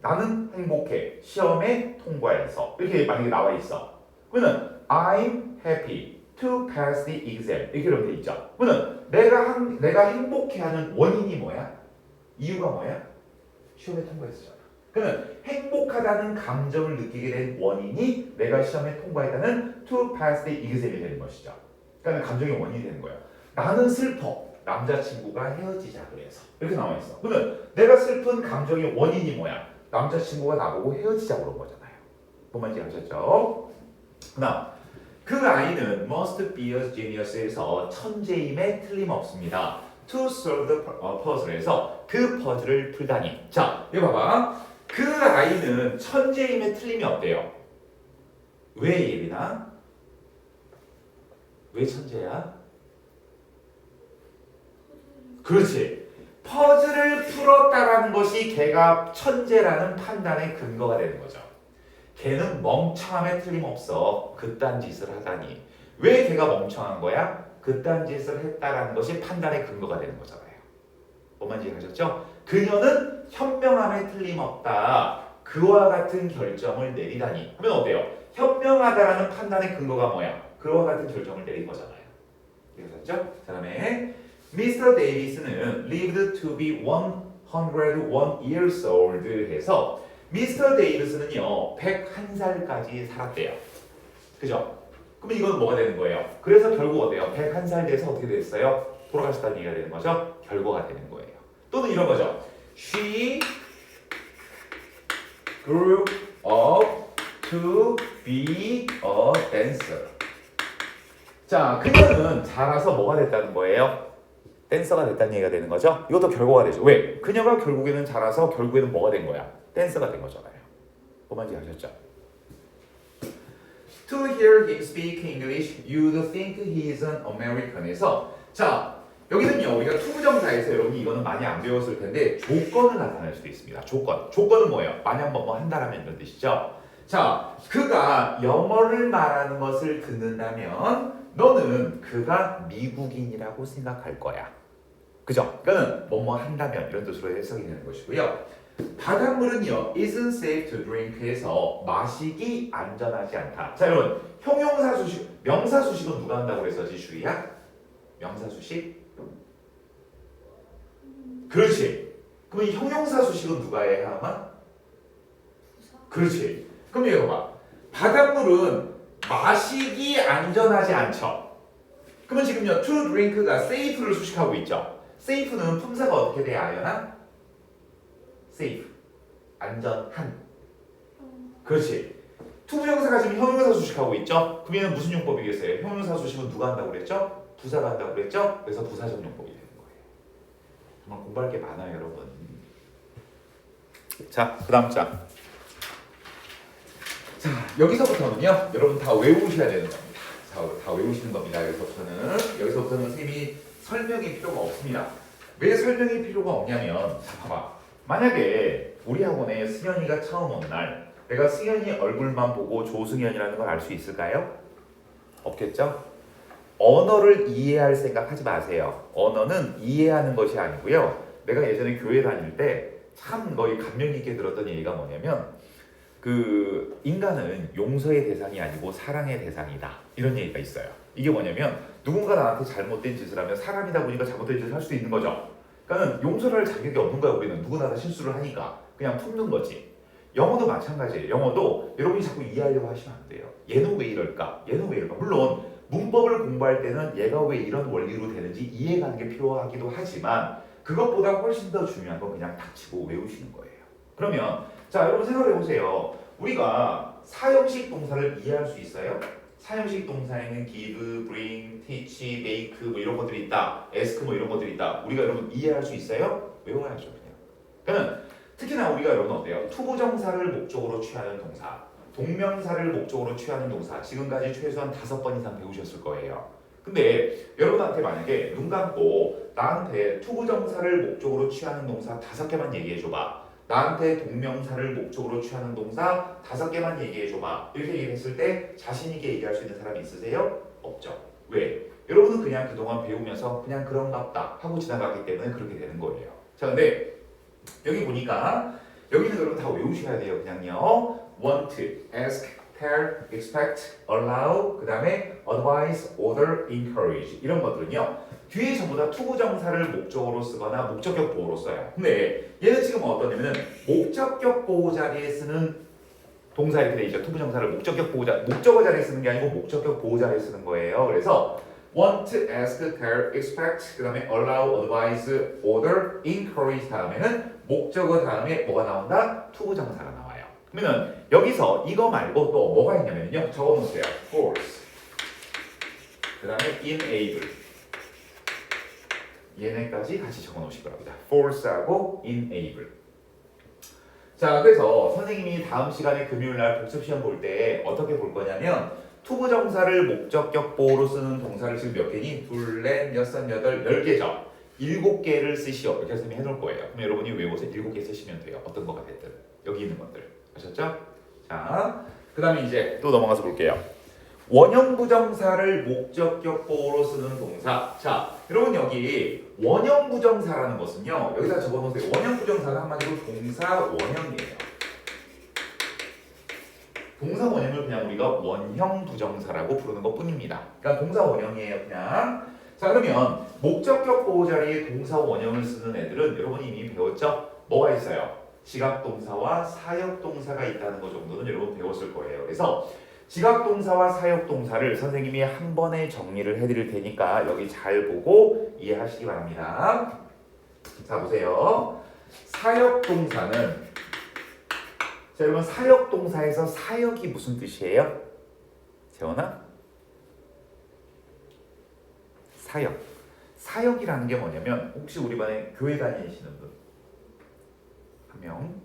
나는 행복해. 시험에 통과해서 이렇게 만약에 나와 있어. 그러면 I'm happy to pass the exam 이렇게 이렇게 돼 있죠. 그러면 내가 행복해하는 원인이 뭐야? 이유가 뭐야? 시험에 통과했었잖아. 그러면 행복하다는 감정을 느끼게 된 원인이 내가 시험에 통과했다는 to pass the exam이 되는 것이죠. 그러니까 감정의 원인이 되는 거야. 나는 슬퍼. 남자친구가 헤어지자 그래서 이렇게 나와 있어. 그러면 내가 슬픈 감정의 원인이 뭐야? 남자친구가 나보고 헤어지자 그런 거잖아요. 뭔 말인지 아셨죠? 그다음 그 아이는 must be a genius에서 천재임에 틀림없습니다. To solve the puzzle에서 그 퍼즐을 풀다니. 자, 이거 봐봐. 그 아이는 천재임에 틀림이 없대요. 왜 예빈아? 왜 천재야? 그렇지. 퍼즐을 풀었다라는 것이 걔가 천재라는 판단의 근거가 되는 거죠. 걔는 멍청함에 틀림없어. 그딴 짓을 하다니. 왜 걔가 멍청한 거야? 그딴 짓을 했다라는 것이 판단의 근거가 되는 거잖아요. 뭔지 이해하셨죠? 그녀는 현명함에 틀림없다. 그와 같은 결정을 내리다니. 하면 어때요? 현명하다라는 판단의 근거가 뭐야? 그와 같은 결정을 내린 거잖아요. 이해하셨죠? 그 다음에 Mr. Davis는 lived to be 101 years old 해서 Mr. Davis는요 101살까지 살았대요. 그죠? 그럼 이건 뭐가 되는 거예요? 그래서 결국 어때요? 101살 돼서 어떻게 됐어요? 돌아가셨다는 얘기가 되는 거죠? 결과가 되는 거예요. 또는 이런 거죠. She grew up to be a dancer. 자, 그녀는 자라서 뭐가 됐다는 거예요? 댄서가 됐다는 얘기가 되는 거죠. 이것도 결과가 되죠. 왜? 그녀가 결국에는 자라서 결국에는 뭐가 된 거야? 댄서가 된 거잖아요. 뭔 말인지 아셨죠? To hear him speak English, you'd think he is an American에서 자, 여기는요 우리가 투부정사에서 여러분이 이거는 많이 안 배웠을 텐데 조건을 나타낼 수도 있습니다. 조건은 뭐예요? 만약 뭐뭐 한다라면 이런 뜻이죠. 자, 그가 영어를 말하는 것을 듣는다면 너는 그가 미국인이라고 생각할 거야. 그죠? 그러니까 뭐뭐 한다면 이런 뜻으로 해석이 되는 것이고요. 바닷물은요 isn't safe to drink에서 마시기 안전하지 않다. 자 여러분 형용사 수식, 명사 수식은 누가 한다고 그랬었지 주희야? 명사 수식? 그렇지. 그럼 이 형용사 수식은 누가 해야 하마? 그렇지. 그럼 이거 봐. 바닷물은 마시기 안전하지 않죠. 그러면 지금요 to drink가 safe를 수식하고 있죠. safe는 품사가 어떻게 돼야 하려나? safe, 안전한. 그렇지. 투부정사가 지금 형용사 수식하고 있죠. 그러면 무슨 용법이겠어요? 형용사 수식은 누가 한다고 그랬죠? 부사가 한다고 그랬죠? 그래서 부사적 용법이 되는 거예요. 정말 공부할 게 많아요, 여러분. 자, 그 다음 장. 자, 여기서부터는요, 여러분 다 외우셔야 되는 겁니다. 다 외우시는 겁니다. 여기서부터는 선생님이 설명이 필요가 없습니다. 왜 설명이 필요가 없냐면, 자, 봐봐. 만약에 우리 학원에 승현이가 처음 온 날 내가 승현이 얼굴만 보고 조승현이라는 걸 알 수 있을까요? 없겠죠? 언어를 이해할 생각하지 마세요. 언어는 이해하는 것이 아니고요. 내가 예전에 교회 다닐 때 참 거의 감명 깊게 들었던 얘기가 뭐냐면 그 인간은 용서의 대상이 아니고 사랑의 대상이다. 이런 얘기가 있어요. 이게 뭐냐면 누군가 나한테 잘못된 짓을 하면 사람이다 보니까 잘못된 짓을 할 수도 있는 거죠. 그러니까 용서를 할 자격이 없는 거야. 우리는 누구나 다 실수를 하니까 그냥 품는 거지. 영어도 마찬가지예요. 영어도 여러분이 자꾸 이해하려고 하시면 안 돼요. 얘는 왜 이럴까? 얘는 왜 이럴까? 물론 문법을 공부할 때는 얘가 왜 이런 원리로 되는지 이해가는 게 필요하기도 하지만 그것보다 훨씬 더 중요한 건 그냥 닥치고 외우시는 거예요. 그러면 자 여러분 생각해 보세요. 우리가 사형식 동사를 이해할 수 있어요? 사형식 동사에는 give, bring, teach, make 뭐 이런 것들이 있다. ask 뭐 이런 것들이 있다. 우리가 여러분 이해할 수 있어요? 외워야죠 그냥. 그러면 특히나 우리가 여러분 어때요? 투부정사를 목적으로 취하는 동사, 동명사를 목적으로 취하는 동사 지금까지 최소한 5번 이상 배우셨을 거예요. 근데 여러분한테 만약에 눈 감고 나한테 투부정사를 목적으로 취하는 동사 5개만 얘기해줘봐. 나한테 동명사를 목적으로 취하는 동사 5개만 얘기해줘봐. 이렇게 얘기했을 때 자신 있게 얘기할 수 있는 사람이 있으세요? 없죠. 왜? 여러분은 그냥 그동안 배우면서 그냥 그런갑다 하고 지나가기 때문에 그렇게 되는 거예요. 자, 근데 여기 보니까 여기는 여러분 다 외우셔야 돼요. 그냥요. want, ask, tell, expect, allow, 그 다음에 advise, order, encourage 이런 것들은요. 뒤에 전부 다 투부정사를 목적으로 쓰거나 목적격 보호로 써요. 근데 얘는 지금 어떠냐면은 목적격 보호 자리에 쓰는 동사 이렇게 돼 있죠. 투부정사를 목적격 자리에 쓰는 게 아니고 목적격 보호 자리에 쓰는 거예요. 그래서 want, ask, tell, expect, 그 다음에 allow, advise, order, encourage 다음에는 목적어 다음에 뭐가 나온다? 투부정사가 나와요. 그러면 여기서 이거 말고 또 뭐가 있냐면요. 적어놓으세요. force, 그 다음에 enable 얘네까지 같이 적어놓으실 겁니다. force하고 enable. 자, 그래서 선생님이 다음 시간에 금요일날 복습시험 볼 때 어떻게 볼 거냐면 투부정사를 목적격 보호로 쓰는 동사를 지금 몇 개니? 둘, 넷, 여섯, 여덟, 10개죠. 7개를 쓰시오. 이렇게 선생님이 해놓을 거예요. 그럼 여러분이 외워서 7개 쓰시면 돼요. 어떤 거가 됐든. 여기 있는 것들. 아셨죠? 자, 그 다음에 이제 또 넘어가서 볼게요. 원형 부정사를 목적격 보호로 쓰는 동사. 자, 여러분 여기 원형 부정사라는 것은요. 여기다 적어놓으세요. 원형 부정사는 한마디로 동사 원형이에요. 동사 원형을 그냥 우리가 원형 부정사라고 부르는 것 뿐입니다. 그러니까 동사 원형이에요, 그냥. 자, 그러면 목적격 보호 자리에 동사 원형을 쓰는 애들은 여러분이 이미 배웠죠? 뭐가 있어요? 지각동사와 사역동사가 있다는 것 정도는 여러분 배웠을 거예요. 그래서 지각동사와 사역동사를 선생님이 한 번에 정리를 해드릴 테니까 여기 잘 보고 이해하시기 바랍니다. 자, 보세요. 사역동사는 자, 여러분 사역동사에서 사역이 무슨 뜻이에요? 재원아? 사역. 사역이라는 게 뭐냐면 혹시 우리 반에 교회 다니시는 분? 한 명,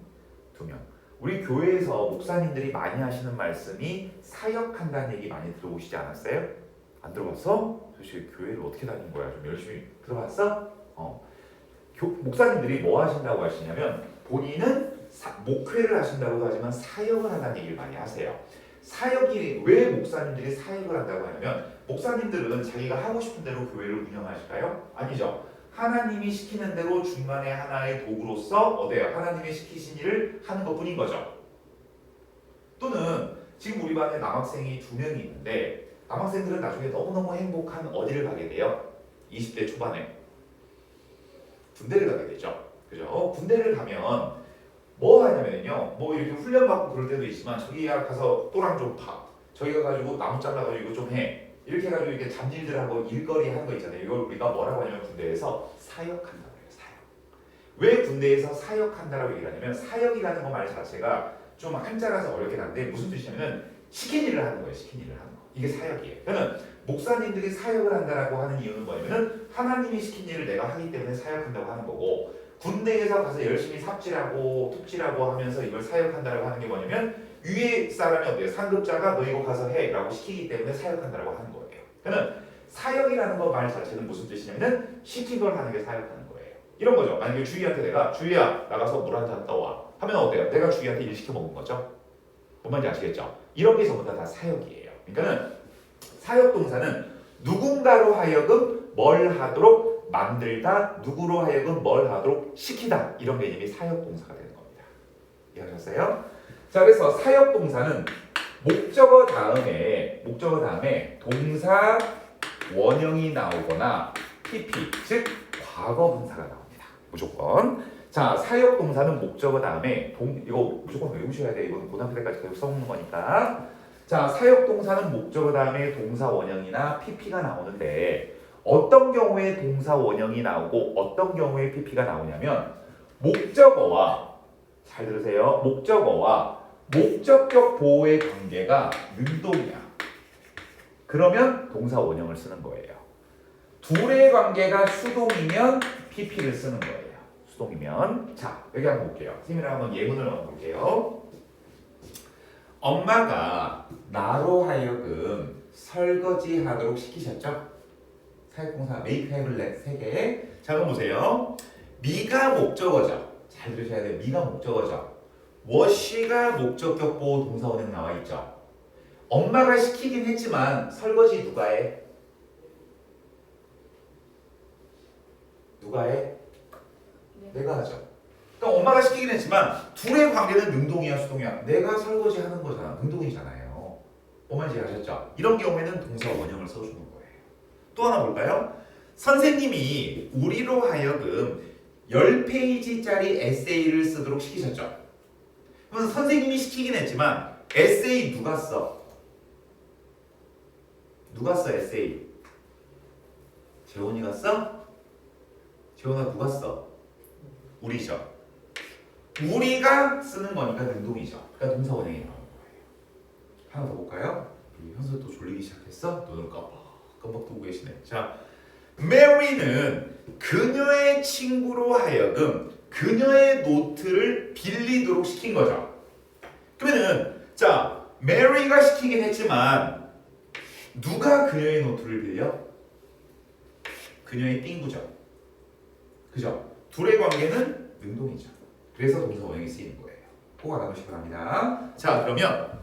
두 명. 우리 교회에서 목사님들이 많이 하시는 말씀이 사역한다는 얘기 많이 들어보시지 않았어요? 안 들어봤어? 도대체 교회를 어떻게 다닌 거야? 좀 열심히 들어봤어? 목사님들이 뭐 하신다고 하시냐면 본인은 목회를 하신다고도 하지만 사역을 한다는 얘기를 많이 하세요. 사역이 왜 목사님들이 사역을 한다고 하냐면 목사님들은 자기가 하고 싶은 대로 교회를 운영하실까요? 아니죠. 하나님이 시키는 대로 중간에 하나의 도구로서 어때요? 하나님이 시키신 일을 하는 것뿐인 거죠. 또는 지금 우리 반에 남학생이 2명이 있는데 남학생들은 나중에 너무너무 행복한 어디를 가게 돼요? 20대 초반에 군대를 가게 되죠. 그죠? 군대를 가면 뭐 하냐면요. 뭐 이렇게 훈련받고 그럴 때도 있지만 저기가 가서 또랑 좀 파. 저기가 가지고 나무 잘라가지고 이거 좀 해. 이렇게 해가지고 이렇게 잡일들하고 일거리 하는 거 있잖아요. 이걸 우리가 뭐라고 하냐면 군대에서 사역한다고 해요. 사역. 왜 군대에서 사역한다라고 얘기를 하냐면 사역이라는 거 말 자체가 좀 한자라서 어렵긴 한데 무슨 뜻이냐면 시킨 일을 하는 거예요. 시킨 일을 하는 거. 이게 사역이에요. 그러면 목사님들이 사역을 한다라고 하는 이유는 뭐냐면은 하나님이 시킨 일을 내가 하기 때문에 사역한다고 하는 거고 군대에서 가서 열심히 삽질하고 톱질하고 하면서 이걸 사역한다라고 하는 게 뭐냐면 위에 사람이 어때요? 상급자가 너 이거 가서 해 라고 시키기 때문에 사역한다라고 하는 거예요. 그러면 사역이라는 거 말 자체는 무슨 뜻이냐면 시킨 걸 하는 게 사역하는 거예요. 이런 거죠. 만약에 주희한테 내가 주희야 나가서 물 한 잔 떠와 하면 어때요? 내가 주희한테 일 시켜 먹은 거죠. 뭔 말인지 아시겠죠? 이런 게 전부 다 사역이에요. 그러니까는 사역 동사는 누군가로 하여금 뭘 하도록 만들다, 누구로 하여금 뭘 하도록 시키다 이런 개념이 사역 동사가 되는 겁니다. 이해하셨어요? 자, 그래서 사역 동사는 목적어 다음에 동사 원형이 나오거나 PP 즉 과거 분사가 나옵니다. 무조건. 자, 사역 동사는 목적어 다음에 이거 무조건 외우셔야 돼요. 이건 고등학교 때까지 계속 써먹는 거니까. 자, 사역 동사는 목적어 다음에 동사 원형이나 PP가 나오는데 어떤 경우에 동사 원형이 나오고 어떤 경우에 PP가 나오냐면 목적어와 잘 들으세요. 목적어와 목적격 보호의 관계가 능동이야. 그러면 동사 원형을 쓰는 거예요. 둘의 관계가 수동이면 PP를 쓰는 거예요. 수동이면. 자, 여기 한번 볼게요. 선생님이랑 한번 예문을 한번 볼게요. 엄마가 나로 하여금 설거지 하도록 시키셨죠? 사역동사 make, have, let 3개. 자, 그럼 보세요. 미가 목적어죠. 잘 들으셔야 돼요. 미가 목적어죠. wash가 목적격 보호 동사 원형 나와 있죠. 엄마가 시키긴 했지만 설거지 누가 해? 누가 해? 네. 내가 하죠. 그러니까 엄마가 시키긴 했지만 둘의 관계는 능동이야 수동이야? 내가 설거지 하는 거잖아. 능동이잖아요. 뭔 말인지 아셨죠? 이런 경우에는 동사 원형을 써주는 거예요. 또 하나 볼까요? 선생님이 우리로 하여금 10페이지짜리 에세이를 쓰도록 시키셨죠. 그러면 선생님이 시키긴 했지만 에세이 누가 써? 누가 써 에세이? 재원이가 써? 재원아 누가 써? 우리죠. 우리가 쓰는 거니까 능동이죠. 그러니까 동사 원형이 나오는 거예요. 하나 더 볼까요? 현수 또 졸리기 시작했어? 눈을 깜빡 뜨고 계시네. 자, 메리는 그녀의 친구로 하여금 그녀의 노트를 빌리도록 시킨 거죠. 그러면은 자, 메리가 시키긴 했지만 누가 그녀의 노트를 빌려? 그녀의 띵구죠. 그죠? 둘의 관계는 능동이죠. 그래서 동사 원형이 쓰이는 거예요. 꼭 알아두시기 바랍니다. 자, 그러면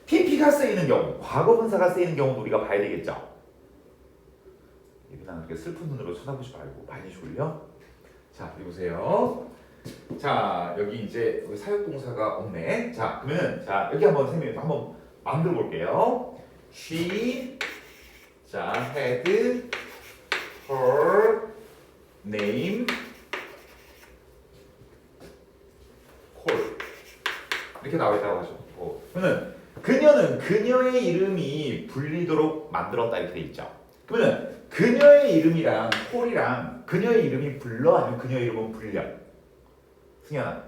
PP가 쓰이는 경우, 과거 분사가 쓰이는 경우도 우리가 봐야 되겠죠. 예빈아 그렇게 슬픈 눈으로 쳐다보지 말고 많이 졸려? 자, 여기 보세요. 자, 여기 이제 여기 사역동사가 없네. 자, 그러면 자 여기 한번 선생님 한번 만들어 볼게요. She 자 had her name call 이렇게 나와 있다고 하죠. 그러면 그녀는 그녀의 이름이 불리도록 만들었다 이렇게 돼 있죠. 그러면 그녀의 이름이랑 콜이랑 그녀의 이름이 불러 아니면 그녀의 이름은 불려? 승현아,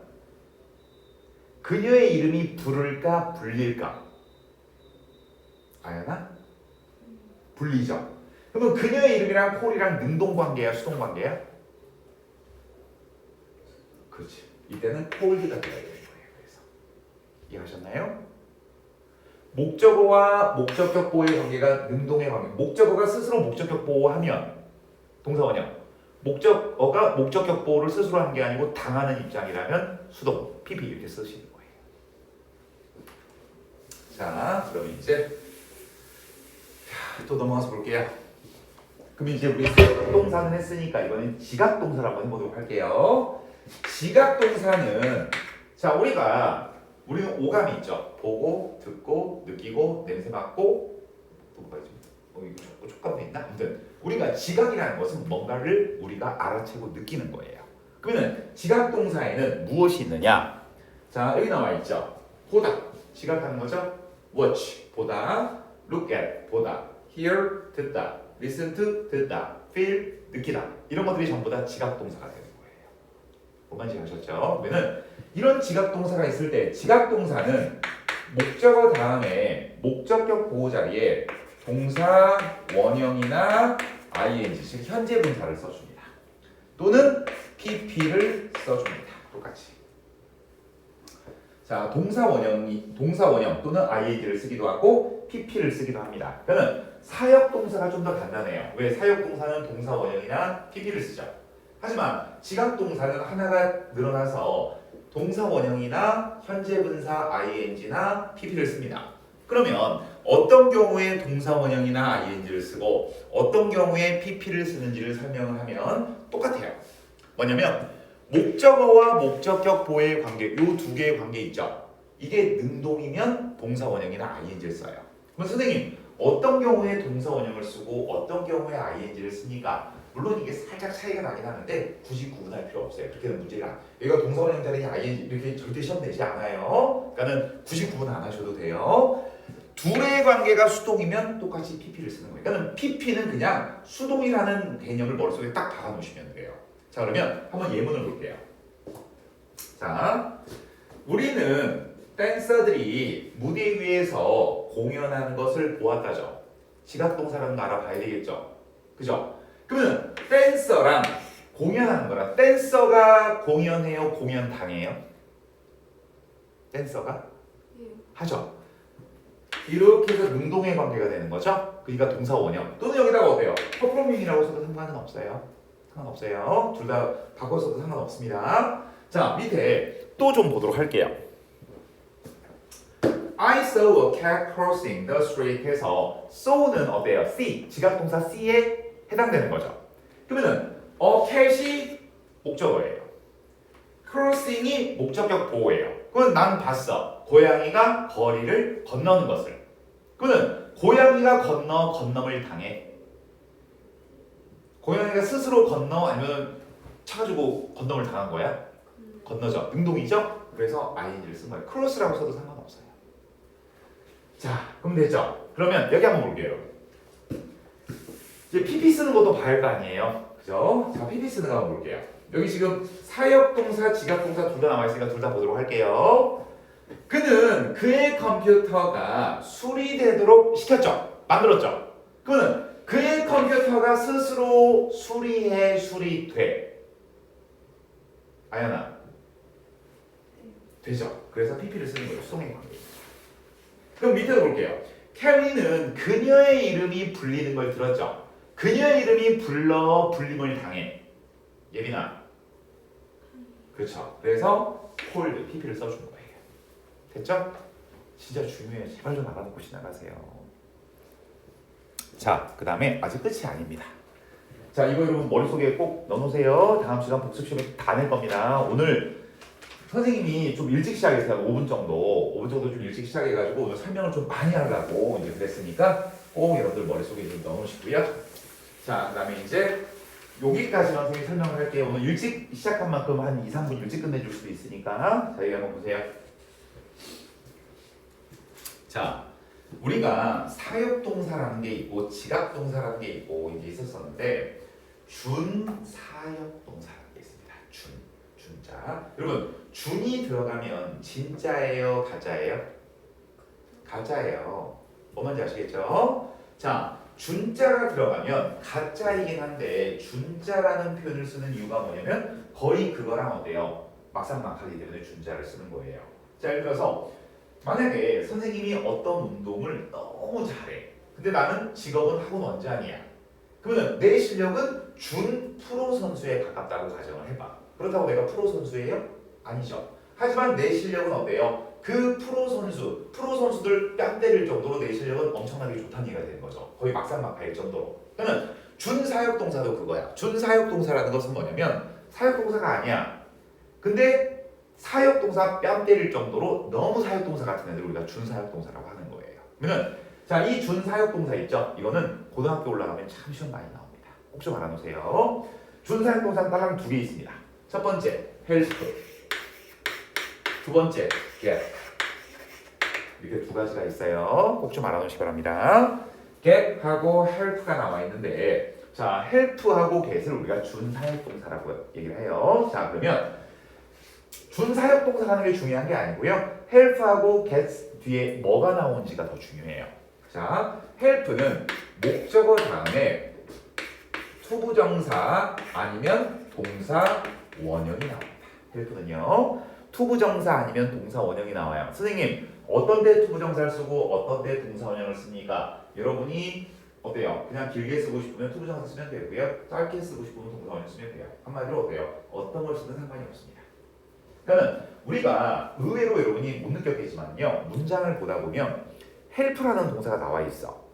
그녀의 이름이 부를까 불릴까? 아연아? 불리죠. 그러면 그녀의 이름이랑 콜이랑 능동관계야, 수동관계야? 그렇지. 이때는 콜드가 돼야 되는 거예요. 그래서 이해하셨나요? 목적어와 목적격 보호의 관계가 능동의 관계. 목적어가 스스로 목적격 보호하면 동사원형. 목적어가 목적격 보호를 스스로 한 게 아니고 당하는 입장이라면 수동, PP 이렇게 쓰시는 거예요. 자, 그럼 이제 또 넘어가서 볼게요. 그럼 이제 우리 동사는 했으니까 이번엔 지각동사를 한번 해보도록 할게요. 지각동사는 자 우리는 오감이 있죠. 보고, 듣고, 느끼고, 냄새 맡고 또 뭐가 있지? 이거 촉감도 있나? 아무튼 우리가 지각이라는 것은 뭔가를 우리가 알아채고 느끼는 거예요. 그러면 지각동사에는 무엇이 있느냐? 자 여기 나와 있죠. 보다, 지각하는 거죠. watch, 보다, look at, 보다, hear, 듣다, listen to, 듣다, feel, 느끼다. 이런 것들이 전부 다 지각동사가 되는 거예요. 뭔 말인지 아셨죠? 그러면 이런 지각동사가 있을 때 지각동사는 목적어 다음에 목적격 보호 자리에 동사 원형이나 ing, 즉 현재 분사를 써줍니다. 또는 pp를 써줍니다. 똑같이. 자, 동사 원형 또는 ing를 쓰기도 하고 pp를 쓰기도 합니다. 그러면 사역 동사가 좀 더 간단해요. 왜? 사역 동사는 동사 원형이나 pp를 쓰죠. 하지만 지각 동사는 하나가 늘어나서 동사 원형이나 현재 분사 ing나 pp를 씁니다. 그러면 어떤 경우에 동사 원형이나 ing를 쓰고 어떤 경우에 pp를 쓰는지를 설명을 하면 똑같아요. 뭐냐면 목적어와 목적격 보호의 관계, 이 두 개의 관계 있죠. 이게 능동이면 동사 원형이나 ing를 써요. 그럼 선생님 어떤 경우에 동사 원형을 쓰고 어떤 경우에 ing를 쓰니까 물론 이게 살짝 차이가 나긴 하는데 굳이 구분할 필요 없어요. 그렇게는 문제가 여기가 동사 원형 자리냐 ing 이렇게 절대 시험 내지 않아요. 그러니까는 굳이 구분 안 하셔도 돼요. 둘의 관계가 수동이면 똑같이 pp를 쓰는 거예요. 그러니까 pp는 그냥 수동이라는 개념을 머릿속에 딱 박아 놓으시면 돼요. 자 그러면 한번 예문을 볼게요. 자 우리는 댄서들이 무대 위에서 공연하는 것을 보았다죠. 지각동사라는 거 알아봐야 되겠죠. 그죠? 그러면 댄서랑 공연하는 거랑 댄서가 공연해요? 공연 당해요? 댄서가? 하죠. 이렇게 해서 능동의 관계가 되는 거죠. 그러니까 동사 원형 또는 여기다가 어때요? 퍼포밍이라고 써도 상관은 없어요. 상관없어요. 둘 다 바꿔서도 상관없습니다. 자 밑에 또 좀 보도록 할게요. I saw a cat crossing the street 해서 saw는 어때요? see, 지각동사 see에 해당되는 거죠. 그러면은 a cat이 목적어예요. crossing이 목적격 보호예요. 그건 난 봤어. 고양이가 거리를 건너는 것을. 그러면 고양이가 건넘을 당해. 고양이가 스스로 건너 아니면 차 가지고 건넘을 당한 거야? 건너죠. 능동이죠? 그래서 ing를 쓴 거예요. 크로스라고 써도 상관없어요. 자, 그럼 됐죠? 그러면 여기 한번 볼게요. 이제 pp 쓰는 것도 봐야 할 거 아니에요? 그죠? 자, pp 쓰는 거 한번 볼게요. 여기 지금 사역동사, 지각동사 둘 다 나와 있으니까 둘 다 보도록 할게요. 그는 그의 컴퓨터가 수리되도록 시켰죠? 만들었죠? 그는 그의 컴퓨터가 스스로 수리돼. 아연아. 되죠? 그래서 pp를 쓰는 거예요. 수동의 관계. 그럼 밑에도 볼게요. 켈리는 그녀의 이름이 불리는 걸 들었죠? 그녀의 이름이 불림을 당해. 예빈아. 그렇죠. 그래서 콜드, pp를 써준 거예요. 됐죠? 진짜 중요해요. 제발 좀 알아놓고 지나가세요. 자, 그 다음에 아직 끝이 아닙니다. 자, 이거 여러분 머릿속에 꼭 넣어놓으세요. 다음 시간 복습 시험에 다 낼 겁니다. 오늘 선생님이 좀 일찍 시작했어요. 5분 정도 좀 일찍 시작해가지고 오늘 설명을 좀 많이 하려고 이제 그랬으니까 꼭 여러분들 머릿속에 좀 넣어놓으시고요. 자, 그 다음에 이제 여기까지만 선생님이 설명을 할게요. 오늘 일찍 시작한 만큼 한 2, 3분 일찍 끝내줄 수도 있으니까 자, 여기 한번 보세요. 자, 우리가 사역동사라는 게 있고 지각동사라는 게 있고 이제 있었었는데 준사역동사라는 게 있습니다. 준자. 여러분 준이 들어가면 진짜예요? 가짜예요? 가짜예요. 뭔 말인지 아시겠죠? 자, 준자가 들어가면 가짜이긴 한데 준자라는 표현을 쓰는 이유가 뭐냐면 거의 그거랑 어때요? 막상막하기 때문에 준자를 쓰는 거예요. 자, 예를 들어서 만약에 선생님이 어떤 운동을 너무 잘해. 근데 나는 직업은 학원 원장이야. 그러면 내 실력은 준 프로 선수에 가깝다고 가정을 해봐. 그렇다고 내가 프로 선수예요? 아니죠. 하지만 내 실력은 어때요? 그 프로 선수들 뺨 때릴 정도로 내 실력은 엄청나게 좋다는 얘기가 되는 거죠. 거의 막상막하일 정도로. 그러면 준사역동사도 그거야. 준사역동사라는 것은 뭐냐면 사역동사가 아니야. 근데 사역동사 뺨 때릴 정도로 너무 사역동사 같은 애들 우리가 준사역동사라고 하는 거예요. 그러면 자, 이 준사역동사 있죠? 이거는 고등학교 올라가면 참 시험 많이 나옵니다. 꼭 좀 알아놓으세요. 준사역동사는 딱 한 두 개 있습니다. 첫 번째, help. 두 번째, get. 이렇게 두 가지가 있어요. 꼭 좀 알아놓으시기 바랍니다. get하고 help가 나와 있는데, 자, help하고 get을 우리가 준사역동사라고 얘기를 해요. 자, 그러면 준사역동사 하는 게 중요한 게 아니고요. help하고 get 뒤에 뭐가 나오는지가 더 중요해요. 자, help는 목적어 다음에 투부정사 아니면 동사 원형이 나옵니다. help는요. 투부정사 아니면 동사 원형이 나와요. 선생님, 어떤 때 투부정사를 쓰고 어떤 때 동사 원형을 씁니까? 여러분이 어때요? 그냥 길게 쓰고 싶으면 투부정사 쓰면 되고요. 짧게 쓰고 싶으면 동사 원형 쓰면 돼요. 한마디로 어때요? 어떤 걸 쓰든 상관이 없습니다. 그러니까 우리가 의외로 여러분이 못 느꼈겠지만요. 문장을 보다 보면 help라는 동사가 나와 있어.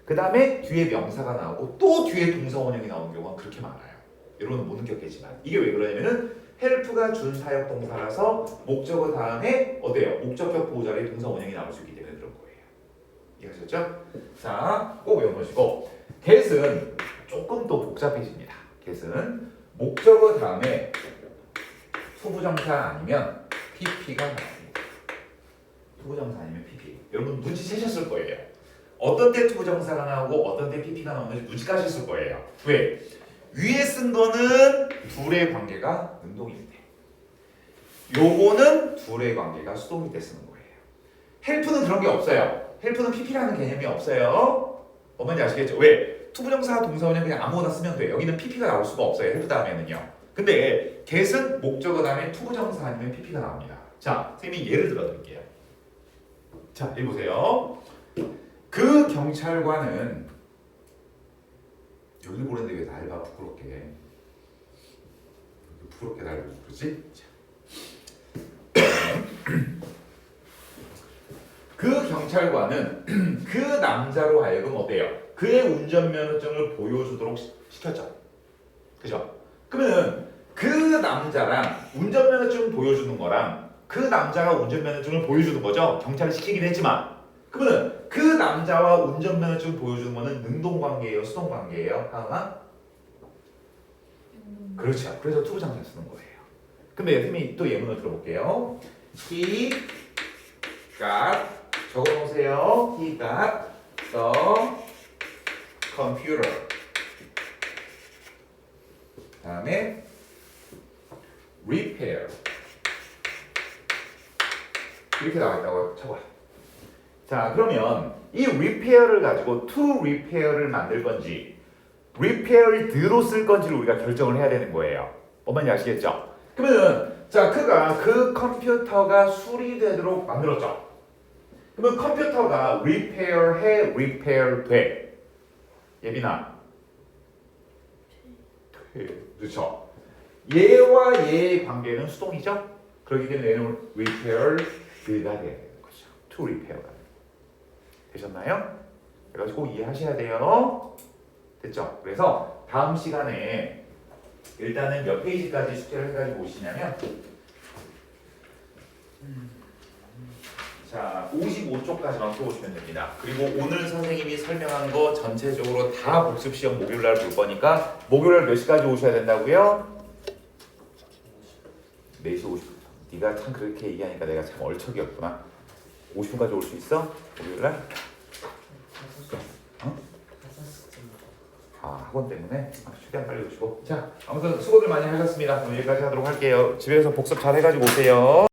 그 다음에 뒤에 명사가 나오고 또 뒤에 동사 원형이 나오는 경우가 그렇게 많아요. 여러분은 못 느꼈겠지만 이게 왜 그러냐면은 help가 준사역 동사라서 목적어 다음에 어때요? 목적격 보호자리에 동사 원형이 나올 수 있기 때문에 그런 거예요. 이해하셨죠? 자, 꼭 외워놓으시고 get은 조금 더 복잡해집니다. get은 목적어 다음에 투부정사 아니면 pp가 나옵니다. 투부정사 아니면 pp. 여러분 눈치채셨을 거예요. 어떤 때 투부정사가 나오고 어떤 때 pp가 나오는지 눈치까셨을 거예요. 왜? 위에 쓴 거는 둘의 관계가 능동일 때, 요거는 둘의 관계가 수동일 때 쓰는 거예요. help는 그런 게 없어요. help는 pp라는 개념이 없어요. 뭔지 아시겠죠? 왜? 투부정사 동사원형 그냥 아무거나 쓰면 돼요. 여기는 pp가 나올 수가 없어요. help 다음에는요. 근데 get은 목적어 다음에 투부정사 아니면 pp가 나옵니다. 자, 선생님이 예를 들어 드릴게요. 자, 여기 보세요. 그 경찰관은 여기 보는데 왜 날 봐 부끄럽게 날 보고 그러지? 그 경찰관은 그 남자로 하여금 어때요? 그의 운전면허증을 보여주도록 시켰죠. 그죠? 그러면 그 남자랑 운전면허증 보여주는 거랑 그 남자가 운전면허증을 보여주는 거죠. 경찰을 시키긴 했지만 그러면 그 남자와 운전면허증 보여주는 거는 능동관계예요? 수동관계예요? 하나? 그렇죠. 그래서 투부정사 쓰는 거예요. 근데 선생님이 또 예문을 들어볼게요. He got 적어놓으세요. He got the computer. 다음에 repair 이렇게 나와 있다고 쳐봐. 자, 그러면 이 repair를 가지고 to repair를 만들 건지 repair드로 쓸 건지를 우리가 결정을 해야 되는 거예요. 뭔지 아시겠죠? 그러면 자, 그가 그 컴퓨터가 수리되도록 만들었죠. 그러면 컴퓨터가 repair 돼. 예빈아. 그렇죠. 얘와 얘의 관계는 수동이죠. 그렇기 때문에 얘는 repair드가 되는 거죠. to repair가 되셨나요? 그래가지고 이해하셔야 돼요. 됐죠? 그래서 다음 시간에 일단은 몇 페이지까지 숙제를 해가지고 오시냐면 자, 55쪽까지만 풀어오시면 됩니다. 그리고 오늘 선생님이 설명한 거 전체적으로 다 복습시험 목요일날 볼 거니까 목요일날 몇 시까지 오셔야 된다고요? 4시 50분. 네가 참 그렇게 얘기하니까 내가 참 얼척이었구나. 50분까지 올 수 있어? 목요일날? 어? 아, 학원 때문에? 최대한 빨리 오시고. 자, 아무튼 수고들 많이 하셨습니다. 오늘 여기까지 하도록 할게요. 집에서 복습 잘 해가지고 오세요.